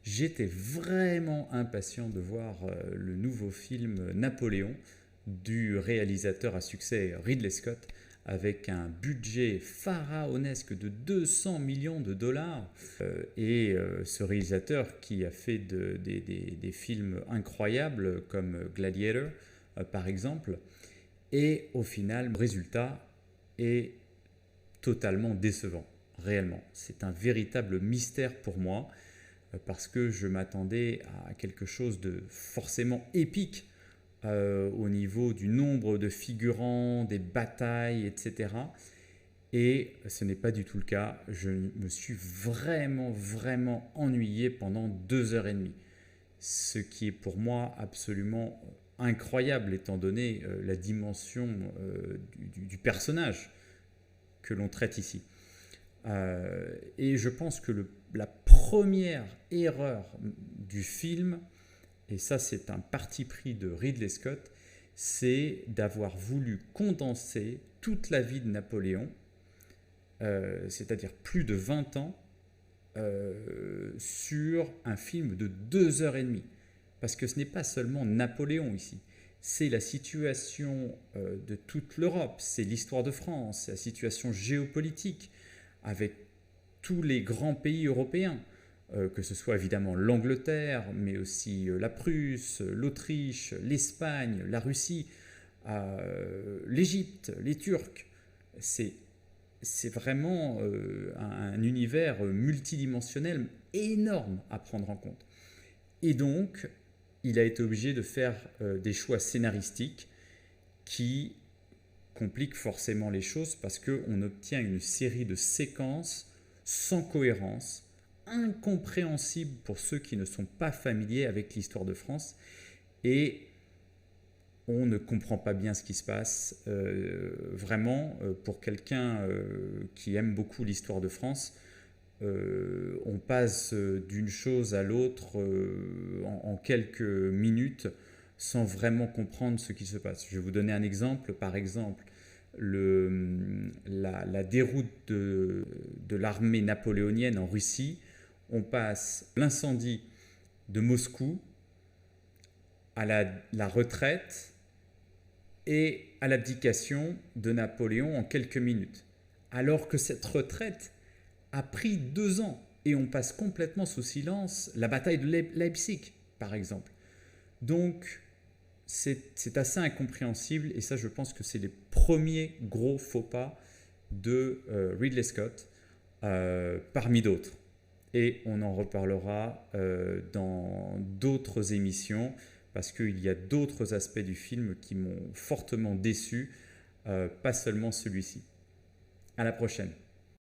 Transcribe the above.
J'étais vraiment impatient de voir le nouveau film Napoléon du réalisateur à succès Ridley Scott avec un budget pharaonesque de 200 millions de dollars. Ce réalisateur qui a fait des films incroyables comme Gladiator par exemple. Et au final, le résultat est totalement décevant, réellement. C'est un véritable mystère pour moi parce que je m'attendais à quelque chose de forcément épique au niveau du nombre de figurants, des batailles, etc. Et ce n'est pas du tout le cas. Je me suis vraiment ennuyé pendant 2 heures et demie. Ce qui est pour moi absolument incroyable étant donné la dimension du personnage que l'on traite ici. Et je pense que la première erreur du film, et ça c'est un parti pris de Ridley Scott, c'est d'avoir voulu condenser toute la vie de Napoléon, c'est-à-dire plus de 20 ans, sur un film de 2 heures et demie. Parce que ce n'est pas seulement Napoléon ici, c'est la situation de toute l'Europe, c'est l'histoire de France, c'est la situation géopolitique avec tous les grands pays européens, que ce soit évidemment l'Angleterre, mais aussi la Prusse, l'Autriche, l'Espagne, la Russie, l'Égypte, les Turcs. C'est vraiment un univers multidimensionnel énorme à prendre en compte. Et donc, il a été obligé de faire des choix scénaristiques qui compliquent forcément les choses parce qu'on obtient une série de séquences sans cohérence, incompréhensibles pour ceux qui ne sont pas familiers avec l'histoire de France, et on ne comprend pas bien ce qui se passe. Vraiment, pour quelqu'un qui aime beaucoup l'histoire de France, on passe d'une chose à l'autre en quelques minutes sans vraiment comprendre ce qui se passe. Je vais vous donner un exemple. Par exemple, la déroute de l'armée napoléonienne en Russie. On passe l'incendie de Moscou à la retraite et à l'abdication de Napoléon en quelques minutes. Alors que cette retraite a pris 2 ans et on passe complètement sous silence la bataille de Leipzig, par exemple. Donc, c'est assez incompréhensible et ça, je pense que c'est les premiers gros faux pas de Ridley Scott, parmi d'autres. Et on en reparlera dans d'autres émissions parce qu'il y a d'autres aspects du film qui m'ont fortement déçu, pas seulement celui-ci. À la prochaine.